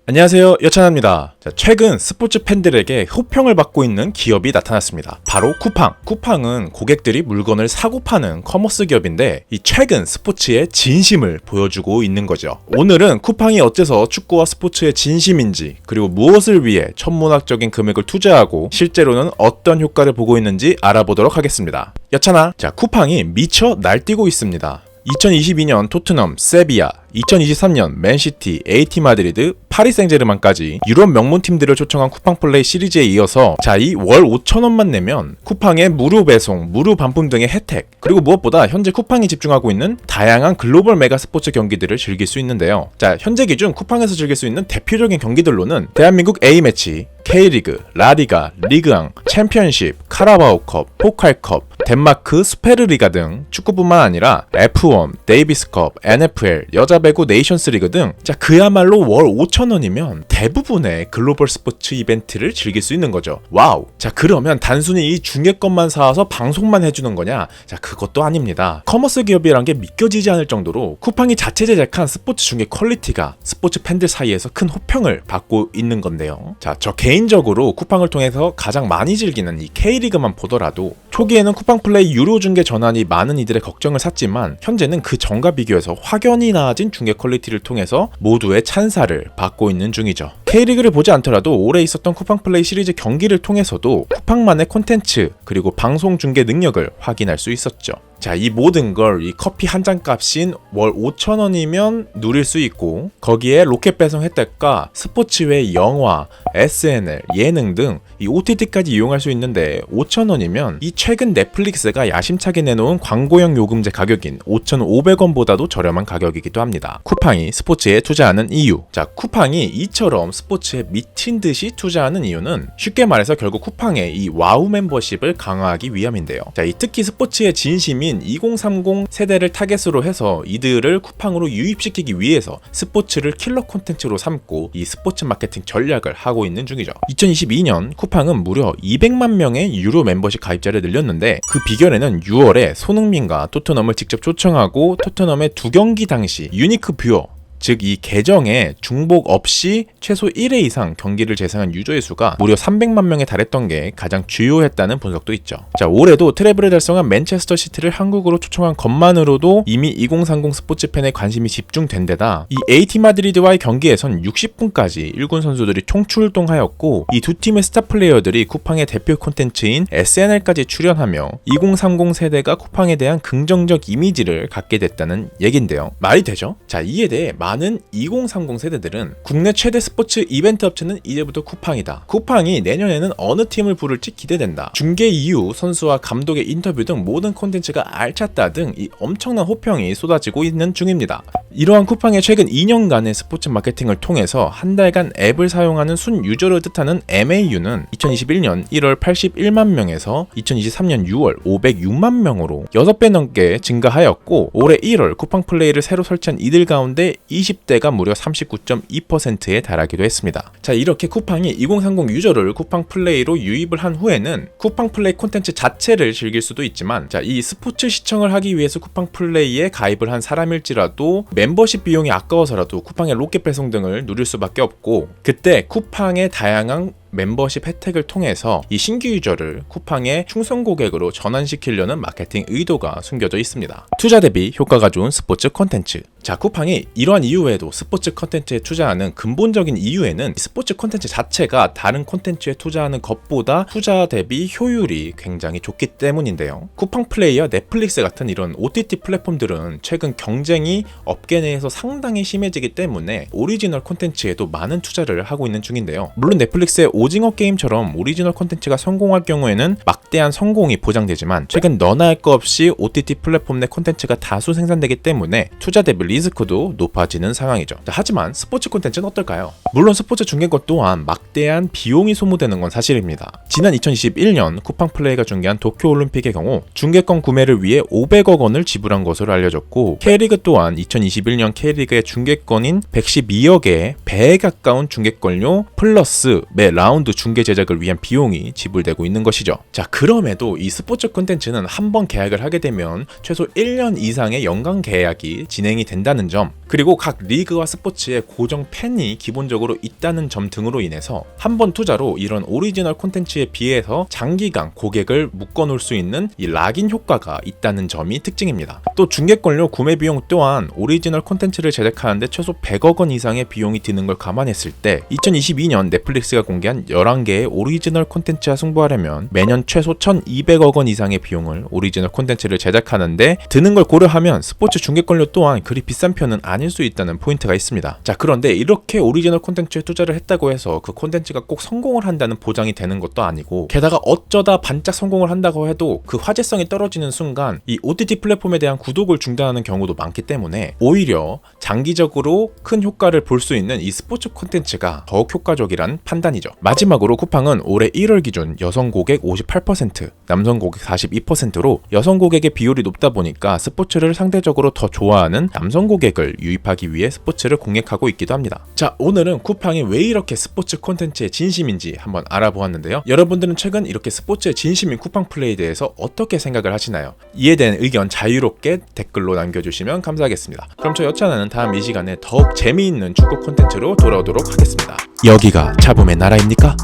안녕하세요, 여찬합니다. 최근 스포츠 팬들에게 호평을 받고 있는 기업이 나타났습니다. 바로 쿠팡. 쿠팡은 고객들이 물건을 사고 파는 커머스 기업인데 이 최근 스포츠의 진심을 보여주고 있는 거죠. 오늘은 쿠팡이 어째서 축구와 스포츠의 진심인지, 그리고 무엇을 위해 천문학적인 금액을 투자하고 실제로는 어떤 효과를 보고 있는지 알아보도록 하겠습니다. 여찬아, 쿠팡이 미쳐 날뛰고 있습니다. 2022년 토트넘, 세비야, 2023년 맨시티, AT 마드리드, 파리 생제르맹까지 유럽 명문팀들을 초청한 쿠팡플레이 시리즈에 이어서 이 월 5,000원만 내면 쿠팡의 무료 배송, 무료 반품 등의 혜택, 그리고 무엇보다 현재 쿠팡이 집중하고 있는 다양한 글로벌 메가 스포츠 경기들을 즐길 수 있는데요. 현재 기준 쿠팡에서 즐길 수 있는 대표적인 경기들로는 대한민국 A매치, K리그, 라리가, 리그앙, 챔피언십, 카라바오컵, 포칼컵, 덴마크 스페르리가 등 축구뿐만 아니라 F1, 데이비스컵, NFL, 여자 배구 네이션스리그 등 그야말로 월 5,000원이면 대부분의 글로벌 스포츠 이벤트를 즐길 수 있는 거죠. 와우! 그러면 단순히 이 중계권만 사와서 방송만 해주는 거냐? 그것도 아닙니다. 커머스 기업이란 게 믿겨지지 않을 정도로 쿠팡이 자체 제작한 스포츠 중계 퀄리티가 스포츠 팬들 사이에서 큰 호평을 받고 있는 건데요. 저 개인적으로 쿠팡을 통해서 가장 많이 즐기는 이 K리그만 보더라도 초기에는 쿠팡 플레이 유료 중계 전환이 많은 이들의 걱정을 샀지만 현재는 그 전과 비교해서 확연히 나아진 중계 퀄리티를 통해서 모두의 찬사를 받고 있는 중이죠. K리그를 보지 않더라도 올해 있었던 쿠팡 플레이 시리즈 경기를 통해서도 쿠팡만의 콘텐츠 그리고 방송 중계 능력을 확인할 수 있었죠. 이 모든 걸 이 커피 한 잔 값인 월 5,000원이면 누릴 수 있고, 거기에 로켓 배송 혜택과 스포츠외 영화, SNL, 예능 등 이 OTT까지 이용할 수 있는데 5,000원이면 이 최근 넷플릭스가 야심차게 내놓은 광고형 요금제 가격인 5,500원보다도 저렴한 가격이기도 합니다. 쿠팡이 스포츠에 투자하는 이유. 쿠팡이 이처럼 스포츠에 미친 듯이 투자하는 이유는 쉽게 말해서 결국 쿠팡의 이 와우 멤버십을 강화하기 위함인데요. 특히 스포츠의 진심인 2030 세대를 타겟으로 해서 이들을 쿠팡으로 유입시키기 위해서 스포츠를 킬러 콘텐츠로 삼고 이 스포츠 마케팅 전략을 하고 있는 중이죠. 2022년 쿠팡은 무려 200만 명의 유료 멤버십 가입자를 늘렸는데 그 비결에는 6월에 손흥민과 토트넘을 직접 초청하고 토트넘의 두 경기 당시 유니크 뷰어, 즉 이 계정에 중복 없이 최소 1회 이상 경기를 재생한 유저의 수가 무려 300만 명에 달했던 게 가장 주요했다는 분석도 있죠. 올해도 트래블을 달성한 맨체스터 시티를 한국으로 초청한 것만으로도 이미 2030 스포츠 팬의 관심이 집중된 데다 이 AT 마드리드와의 경기에선 60분까지 1군 선수들이 총출동하였고 이 두 팀의 스타 플레이어들이 쿠팡의 대표 콘텐츠인 SNL까지 출연하며 2030 세대가 쿠팡에 대한 긍정적 이미지를 갖게 됐다는 얘긴데요. 말이 되죠? 이에 대해 많은 2030 세대들은 국내 최대 스포츠 이벤트 업체는 이제부터 쿠팡이다. 쿠팡이 내년에는 어느 팀을 부를지 기대된다. 중계 이후 선수와 감독의 인터뷰 등 모든 콘텐츠가 알찼다 등 이 엄청난 호평이 쏟아지고 있는 중입니다. 이러한 쿠팡의 최근 2년간의 스포츠 마케팅을 통해서 한 달간 앱을 사용하는 순 유저를 뜻하는 MAU는 2021년 1월 81만 명에서 2023년 6월 506만 명으로 6배 넘게 증가하였고 올해 1월 쿠팡 플레이를 새로 설치한 이들 가운데 20대가 무려 39.2%에 달하기도 했습니다. 이렇게 쿠팡이 2030 유저를 쿠팡 플레이로 유입을 한 후에는 쿠팡 플레이 콘텐츠 자체를 즐길 수도 있지만 이 스포츠 시청을 하기 위해서 쿠팡 플레이에 가입을 한 사람일지라도 멤버십 비용이 아까워서라도 쿠팡의 로켓 배송 등을 누릴 수밖에 없고, 그때 쿠팡의 다양한 멤버십 혜택을 통해서 이 신규 유저를 쿠팡의 충성 고객으로 전환시키려는 마케팅 의도가 숨겨져 있습니다. 투자 대비 효과가 좋은 스포츠 콘텐츠. 쿠팡이 이러한 이유에도 스포츠 콘텐츠에 투자하는 근본적인 이유에는 스포츠 콘텐츠 자체가 다른 콘텐츠에 투자하는 것보다 투자 대비 효율이 굉장히 좋기 때문인데요. 쿠팡 플레이와 넷플릭스 같은 이런 OTT 플랫폼들은 최근 경쟁이 업계 내에서 상당히 심해지기 때문에 오리지널 콘텐츠에도 많은 투자를 하고 있는 중인데요. 물론 넷플릭스의 오징어 게임처럼 오리지널 콘텐츠가 성공할 경우에는 막대한 성공이 보장되지만 최근 너나 할 거 없이 OTT 플랫폼 내 콘텐츠가 다수 생산되기 때문에 투자 대비 리스크도 높아지는 상황이죠. 하지만 스포츠 콘텐츠는 어떨까요? 물론 스포츠 중계권 또한 막대한 비용이 소모되는 건 사실입니다. 지난 2021년 쿠팡 플레이가 중계한 도쿄올림픽의 경우 중계권 구매를 위해 500억 원을 지불한 것으로 알려졌고, K리그 또한 2021년 K리그의 중계권인 112억의 배에 가까운 중계권료 플러스 매 라운드 중계 제작을 위한 비용이 지불되고 있는 것이죠. 그럼에도 이 스포츠 콘텐츠는 한 번 계약을 하게 되면 최소 1년 이상의 연간 계약이 진행이 된다는 점, 그리고 각 리그와 스포츠에 고정 팬이 기본적으로 있다는 점 등으로 인해서 한 번 투자로 이런 오리지널 콘텐츠에 비해서 장기간 고객을 묶어놓을 수 있는 이 락인 효과가 있다는 점이 특징입니다. 또 중계권료 구매 비용 또한 오리지널 콘텐츠를 제작하는데 최소 100억 원 이상의 비용이 드는 걸 감안했을 때 2022년 넷플릭스가 공개한 11개의 오리지널 콘텐츠와 승부하려면 매년 최소 1200억 원 이상의 비용을 오리지널 콘텐츠를 제작하는데 드는 걸 고려하면 스포츠 중계권료 또한 그리 비싼 편은 아닐 수 있다는 포인트가 있습니다. 자, 그런데 이렇게 오리지널 콘텐츠에 투자를 했다고 해서 그 콘텐츠가 꼭 성공을 한다는 보장이 되는 것도 아니고, 게다가 어쩌다 반짝 성공을 한다고 해도 그 화제성이 떨어지는 순간 이 OTT 플랫폼에 대한 구독을 중단하는 경우도 많기 때문에 오히려 장기적으로 큰 효과를 볼 수 있는 이 스포츠 콘텐츠가 더욱 효과적이란 판단이죠. 마지막으로 쿠팡은 올해 1월 기준 여성 고객 58%, 남성 고객 42%로 여성 고객의 비율이 높다 보니까 스포츠를 상대적으로 더 좋아하는 남성 고객을 유입하기 위해 스포츠를 공략하고 있기도 합니다. 자, 오늘은 쿠팡이 왜 이렇게 스포츠 콘텐츠에 진심인지 한번 알아보았는데요. 여러분들은 최근 이렇게 스포츠에 진심인 쿠팡 플레이에 대해서 어떻게 생각을 하시나요? 이에 대한 의견 자유롭게 댓글로 남겨주시면 감사하겠습니다. 그럼 저 여차나는 다음 이 시간에 더욱 재미있는 축구 콘텐츠로 돌아오도록 하겠습니다. 여기가 잡음의 나라입니까?